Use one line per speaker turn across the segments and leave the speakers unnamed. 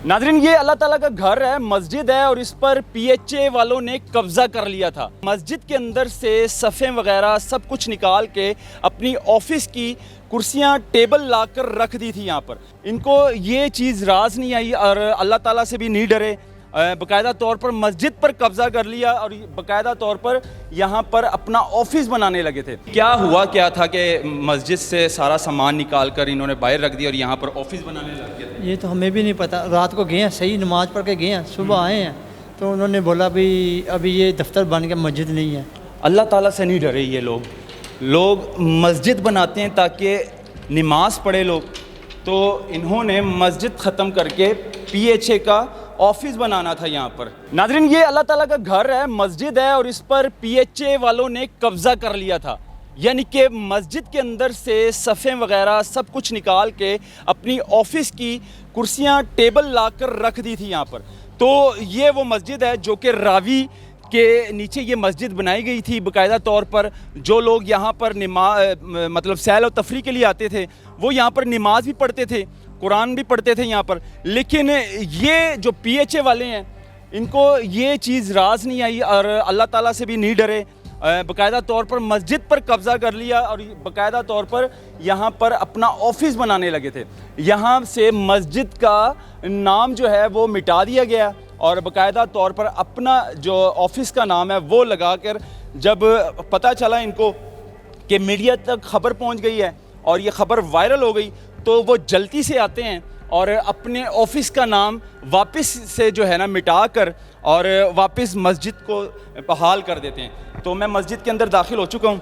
नाज़रीन, ये अल्लाह ताला का घर है, मस्जिद है और इस पर PHA वालों ने कब्ज़ा कर लिया था। मस्जिद के अंदर से सफ़े वगैरह सब कुछ निकाल के अपनी ऑफिस की कुर्सियाँ टेबल ला कर रख दी थी यहाँ पर। इनको ये चीज़ राज नहीं आई और अल्लाह ताला से भी नहीं डरे, बाकायदा तौर पर मस्जिद पर कब्ज़ा कर लिया और बाकायदा तौर पर यहाँ पर अपना ऑफिस बनाने लगे थे। क्या हुआ क्या था कि मस्जिद से सारा सामान निकाल कर इन्होंने बाहर रख दिया और यहाँ पर ऑफिस बनाने लग गए थे?
ये तो हमें भी नहीं पता। रात को गए हैं, सही नमाज़ पढ़ के गए हैं, सुबह आए हैं तो उन्होंने बोला भी अभी ये दफ्तर बन गया, मस्जिद नहीं है।
अल्लाह ताला से नहीं डरे ये लोग मस्जिद बनाते हैं ताकि नमाज पढ़े लोग, तो इन्होंने मस्जिद ख़त्म करके PHA का ऑफिस बनाना था यहाँ पर। नाज़रीन, ये अल्लाह ताला का घर है, मस्जिद है और इस पर PHA वालों ने कब्ज़ा कर लिया था। यानी कि मस्जिद के अंदर से सफ़े वगैरह सब कुछ निकाल के अपनी ऑफिस की कुर्सियाँ टेबल ला कर रख दी थी यहाँ पर। तो ये वो मस्जिद है जो कि रावी के नीचे ये मस्जिद बनाई गई थी। बाकायदा तौर पर जो लोग यहाँ पर मतलब सैर और तफरी के लिए आते थे वो यहाँ पर नमाज भी पढ़ते थे, कुरान भी पढ़ते थे यहाँ पर। लेकिन ये जो PHA वाले हैं इनको ये चीज़ राज नहीं आई और अल्लाह ताला से भी नहीं डरे, बाकायदा तौर पर मस्जिद पर कब्ज़ा कर लिया और बाकायदा तौर पर यहाँ पर अपना ऑफिस बनाने लगे थे। यहाँ से मस्जिद का नाम जो है वो मिटा दिया गया और बाकायदा तौर पर अपना जो ऑफिस का नाम है वो लगा कर, जब पता चला इनको कि मीडिया तक ख़बर पहुँच गई है और ये ख़बर वायरल हो गई, तो वो जल्दी से आते हैं और अपने ऑफिस का नाम वापस से जो है ना मिटा कर और वापस मस्जिद को बहाल कर देते हैं। तो मैं मस्जिद के अंदर दाखिल हो चुका हूँ।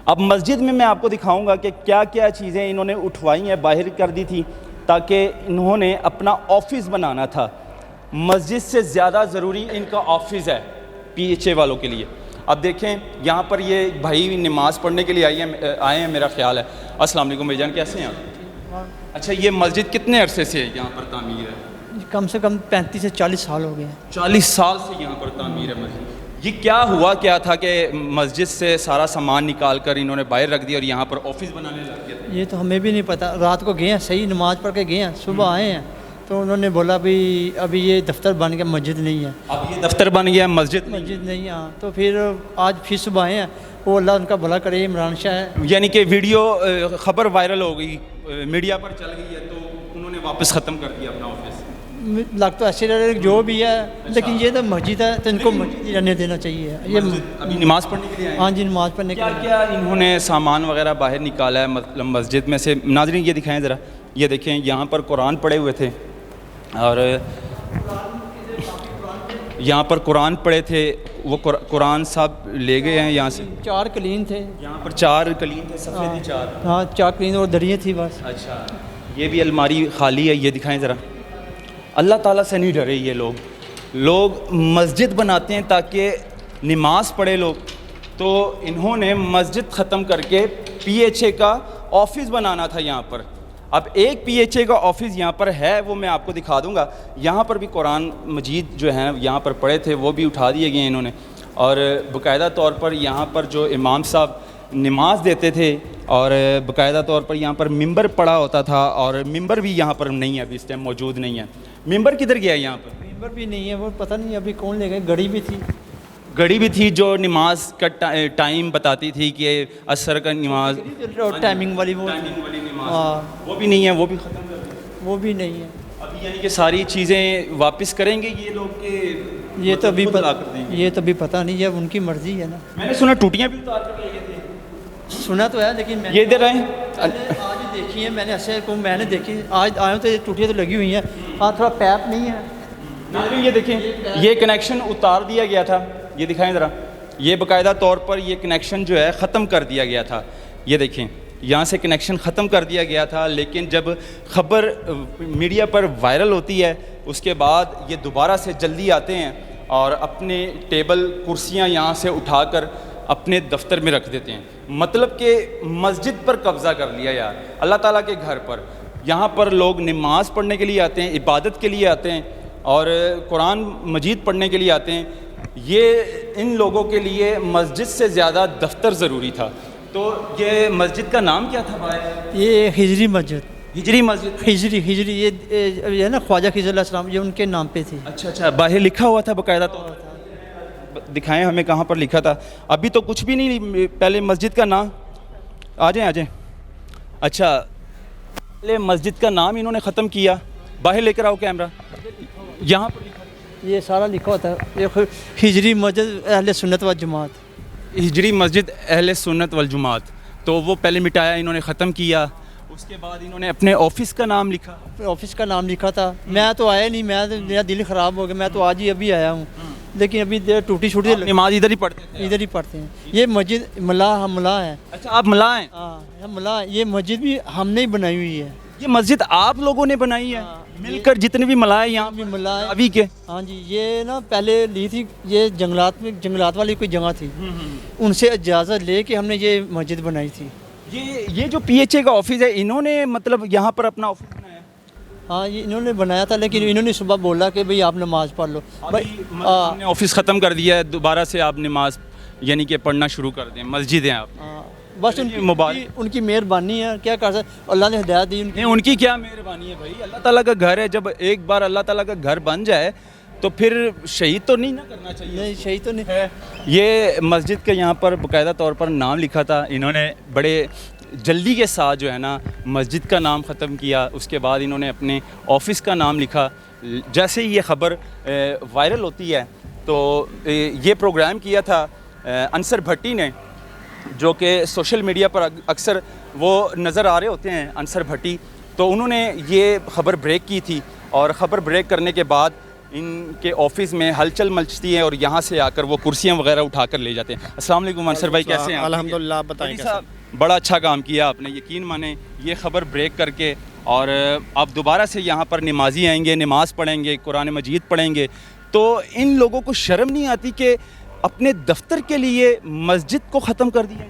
अब मस्जिद में मैं आपको दिखाऊंगा कि क्या क्या चीज़ें इन्होंने उठवाई हैं, बाहर कर दी थी ताकि इन्होंने अपना ऑफिस बनाना था। मस्जिद से ज़्यादा ज़रूरी इनका ऑफिस है PHA वालों के लिए। अब देखें यहाँ पर ये भाई नमाज पढ़ने के लिए आए हैं मेरा ख्याल है। अस्सलाम वालेकुम भाईजान, कैसे हैं आप? अच्छा, ये मस्जिद कितने अरसे से यहाँ पर तामीर है?
कम से कम 35 से 40 साल हो गए हैं।
40 साल से यहाँ पर तामीर है मस्जिद। ये क्या हुआ क्या था कि मस्जिद से सारा सामान निकाल कर इन्होंने बाहर रख दिया और यहाँ पर ऑफिस बनाने लग गए थे?
ये तो हमें भी नहीं पता। रात को गए हैं, सही नमाज़ पढ़ के गए हैं, सुबह आए हैं तो उन्होंने बोला भी अभी ये दफ्तर बन गया, मस्जिद नहीं है।
अब ये दफ्तर बन गया, मस्जिद
नहीं है। हाँ, तो फिर आज फिर सुबह आए हैं। वो अल्लाह उनका भला करे, इमरान शाह है।
यानी कि वीडियो ख़बर वायरल हो गई, मीडिया पर चल गई है, तो उन्होंने वापस ख़त्म कर दिया अपना ऑफिस।
लग तो ऐसे रहे जो भी है। अच्छा। लेकिन ये तो मस्जिद है तो इनको मस्जिद ही रहने देना चाहिए। ये
अभी नमाज़ पढ़ने के लिए?
हाँ जी, नमाज़ पढ़ने के लिए।
क्या इन्होंने सामान वगैरह बाहर निकाला है मतलब मस्जिद में से? नाज़रीन, ये दिखाएं ज़रा, ये देखें यहाँ पर कुरान पढ़े हुए थे और यहाँ पर कुरान पढ़े थे, वो कुरान सब ले गए हैं यहाँ से।
4 कलीन थे
यहाँ पर, 4 कलीन थे, सफ़ेद 4।
हाँ, 4 कलीन और दरिये थी बस।
अच्छा, ये भी अलमारी खाली है, ये दिखाएं ज़रा। अल्लाह ताला से नहीं डरे ये लोग मस्जिद बनाते हैं ताकि नमाज पढ़े लोग, तो इन्होंने मस्जिद ख़त्म करके PHA का ऑफिस बनाना था यहाँ पर। अब एक PHA का ऑफिस यहाँ पर है, वो मैं आपको दिखा दूँगा। यहाँ पर भी कुरान मजीद जो हैं यहाँ पर पढ़े थे वो भी उठा दिए गए इन्होंने, और बाकायदा तौर पर यहाँ पर जो इमाम साहब नमाज देते थे और बाकायदा तौर पर यहाँ पर मिंबर पड़ा होता था, और मिंबर भी यहाँ पर नहीं है, अभी इस टाइम मौजूद नहीं है। मिंबर किधर गया है यहाँ पर?
मिंबर भी नहीं है, वो पता नहीं अभी कौन ले गए। घड़ी भी थी जो नमाज का टाइम बताती थी कि असर का नमाज,
टाइमिंग वाली नमाज, वो भी नहीं है, वो भी ख़त्म कर दी।
वो भी नहीं है
अभी। यानी कि सारी चीज़ें वापस करेंगे ये लोग के?
ये तो अभी पता नहीं, जब उनकी मर्ज़ी है ना।
मैंने सुना टूटियाँ भी उतार कर ले गए थे।
सुना तो है, लेकिन
ये इधर आए,
आज ही देखी है मैंने। ऐसे को मैंने देखी, आज आया तो टूटियाँ तो लगी हुई हैं। हाँ, थोड़ा पैप नहीं है।
ये देखें, ये कनेक्शन उतार दिया गया था, ये दिखाएं ज़रा। ये बाकायदा तौर पर ये कनेक्शन जो है ख़त्म कर दिया गया था। ये देखें, यहाँ से कनेक्शन ख़त्म कर दिया गया था, लेकिन जब ख़बर मीडिया पर वायरल होती है उसके बाद ये दोबारा से जल्दी आते हैं और अपने टेबल कुर्सियाँ यहाँ से उठाकर अपने दफ्तर में रख देते हैं। मतलब कि मस्जिद पर कब्ज़ा कर लिया यार, अल्लाह ताला के घर पर। यहाँ पर लोग नमाज़ पढ़ने के लिए आते हैं, इबादत के लिए आते हैं और कुरान मजीद पढ़ने के लिए आते हैं। ये इन लोगों के लिए मस्जिद से ज़्यादा दफ्तर ज़रूरी था। तो ये मस्जिद का नाम क्या था भाई?
ये हिजरी मस्जिद।
ہجری مسجد.
ہجری یہ ہے نا خواجہ خضر علیہ السلام، یہ ان کے نام پہ تھی.
اچھا اچھا، باہر لکھا ہوا تھا باقاعدہ؟ تو دکھائیں ہمیں کہاں پر لکھا تھا. ابھی تو کچھ بھی نہیں، پہلے مسجد کا نام. آ جائیں آ جائیں. اچھا، پہلے مسجد کا نام انہوں نے ختم کیا. باہر لے کر آؤ کیمرہ. یہاں پر لکھا
یہ سارا لکھا ہوتا ہے، یہ ہجری مسجد اہل سنت و جماعت.
ہجری مسجد اہل سنت والجماعت. تو وہ پہلے مٹایا انہوں نے، ختم کیا. اس کے بعد انہوں نے اپنے آفس کا نام لکھا.
آفس کا نام لکھا تھا. میں تو آیا نہیں، میرا دل خراب ہو گیا، میں تو آج ہی ابھی آیا ہوں. لیکن ابھی ٹوٹی چھوٹی
نماز ادھر ہی پڑھتے تھے؟
ادھر ہی پڑھتے ہیں. یہ مسجد ملا ہے.
اچھا، آپ ملا ہیں؟
ہاں ملا. یہ مسجد بھی ہم نے ہی بنائی ہوئی ہے.
یہ مسجد آپ لوگوں نے بنائی ہے مل کر؟ جتنے بھی ملا ہے یہاں
بھی ملا ہے
ابھی کے؟
ہاں جی. یہ نا پہلے لی تھی، یہ جنگلات والی کوئی جگہ تھی، ان سے اجازت لے کے ہم نے یہ مسجد بنائی تھی.
یہ جو پی ایچ اے کا آفس ہے، انہوں نے مطلب یہاں پر اپنا آفس بنایا؟
ہاں یہ انہوں نے بنایا تھا، لیکن انہوں نے صبح بولا کہ بھئی آپ نماز پڑھ لو.
ہم نے آفس ختم کر دیا ہے، دوبارہ سے آپ نماز یعنی کہ پڑھنا شروع کر دیں. مسجد ہیں آپ.
بس ان کی مہربانی ہے، کیا کر سکتے، اللہ نے ہدایت دی.
ان کی کیا مہربانی ہے بھائی، اللہ تعالیٰ کا گھر ہے. جب ایک بار اللہ تعالیٰ کا گھر بن جائے تو پھر شہید تو نہیں نہ کرنا چاہیے.
نہیں شہید تو نہیں.
یہ مسجد کے یہاں پر باقاعدہ طور پر نام لکھا تھا. انہوں نے بڑے جلدی کے ساتھ جو ہے نا مسجد کا نام ختم کیا. اس کے بعد انہوں نے اپنے آفس کا نام لکھا. جیسے ہی یہ خبر وائرل ہوتی ہے تو یہ پروگرام کیا تھا انصر بھٹی نے، جو کہ سوشل میڈیا پر اکثر وہ نظر آ رہے ہوتے ہیں، انصر بھٹی. تو انہوں نے یہ خبر بریک کی تھی، اور خبر بریک کرنے کے بعد ان کے آفس میں ہلچل مچتی ہے، اور یہاں سے آ کر وہ کرسیاں وغیرہ اٹھا کر لے جاتے ہیں. السلام علیکم انصر بھائی، کیسے ہیں آپ؟
الحمدللہ. آپ بتائیں کیسے؟
بڑا اچھا کام کیا آپ نے. یقین مانیں یہ خبر بریک کر کے، اور آپ دوبارہ سے یہاں پر نمازی آئیں گے، نماز پڑھیں گے، قرآن مجید پڑھیں گے، تو ان لوگوں کو شرم نہیں آتی کہ اپنے دفتر کے لیے مسجد کو ختم کر دیا؟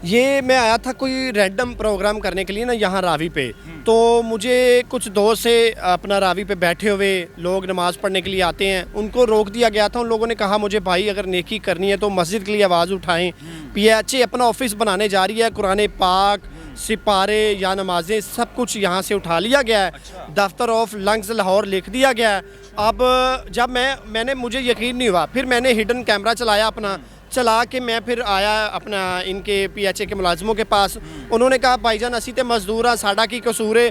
یہ میں آیا تھا کوئی رینڈم پروگرام کرنے کے لیے نا یہاں راوی پہ، تو مجھے کچھ دوست سے اپنا راوی پہ بیٹھے ہوئے لوگ نماز پڑھنے کے لیے آتے ہیں، ان کو روک دیا گیا تھا. ان لوگوں نے کہا مجھے بھائی اگر نیکی کرنی ہے تو مسجد کے لیے آواز اٹھائیں. پی ایچ اے اپنا آفس بنانے جا رہی ہے، قرآن پاک، سپارے یا نمازیں سب کچھ یہاں سے اٹھا لیا گیا ہے. دفتر آف لنگز لاہور لکھ دیا گیا ہے. اب جب میں نے مجھے یقین نہیں ہوا، پھر میں نے ہڈن کیمرہ چلایا اپنا، چلا کے میں پھر آیا اپنا ان کے پی ایچ اے کے ملازموں کے پاس. انہوں نے کہا بھائی جان اسی تے مزدور ہاں، ساڈا کی قصور ہے.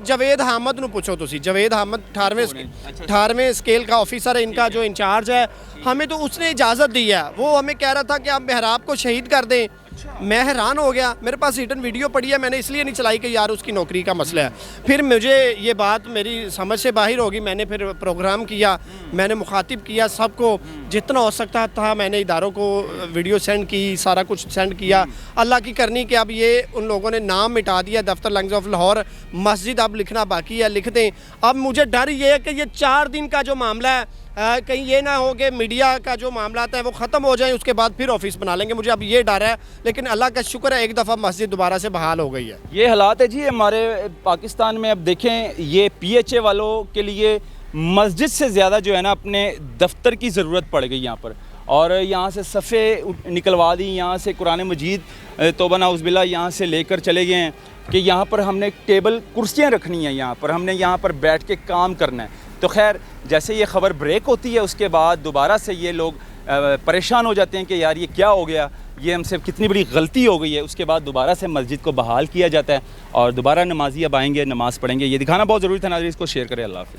جاوید حامد نو پوچھو تسی. جاوید حامد 18ویں اسکیل کا آفیسر ہے ان کا، جو انچارج ہے. ہمیں تو اس نے اجازت دی ہے. وہ ہمیں کہہ رہا تھا کہ آپ محراب کو شہید کر دیں. میں حیران ہو گیا. میرے پاس ریٹن ویڈیو پڑی ہے، میں نے اس لیے نہیں چلائی کہ یار اس کی نوکری کا مسئلہ ہے. پھر مجھے یہ بات میری سمجھ سے باہر ہوگی. میں نے پھر پروگرام کیا، میں نے مخاطب کیا سب کو، جتنا ہو سکتا تھا میں نے اداروں کو ویڈیو سینڈ کی، سارا کچھ سینڈ کیا. اللہ کی کرنی کہ اب یہ ان لوگوں نے نام مٹا دیا، دفتر لنگز آف لاہور. مسجد اب لکھنا باقی ہے، لکھ دیں. اب مجھے ڈر یہ ہے کہ یہ 4 دن کا جو معاملہ ہے، کہیں یہ نہ ہو کہ میڈیا کا جو معاملات ہیں وہ ختم ہو جائیں، اس کے بعد پھر آفس بنا لیں گے. مجھے اب یہ ڈر ہے، لیکن اللہ کا شکر ہے ایک دفعہ مسجد دوبارہ سے بحال ہو گئی ہے.
یہ حالات ہے جی ہمارے پاکستان میں. اب دیکھیں یہ پی ایچ اے والوں کے لیے مسجد سے زیادہ جو ہے نا اپنے دفتر کی ضرورت پڑ گئی یہاں پر. اور یہاں سے صفحے نکلوا دی، یہاں سے قرآن مجید توبہ نعوذ باللہ یہاں سے لے کر چلے گئے ہیں کہ یہاں پر ہم نے ٹیبل کرسیاں رکھنی ہیں، یہاں پر ہم نے یہاں پر بیٹھ کے کام کرنا ہے. تو خیر جیسے یہ خبر بریک ہوتی ہے اس کے بعد دوبارہ سے یہ لوگ پریشان ہو جاتے ہیں کہ یار یہ کیا ہو گیا، یہ ہم سے کتنی بڑی غلطی ہو گئی ہے. اس کے بعد دوبارہ سے مسجد کو بحال کیا جاتا ہے اور دوبارہ نمازی اب آئیں گے، نماز پڑھیں گے. یہ دکھانا بہت ضروری تھا. ناظرین اس کو شیئر کریں. اللہ حافظ.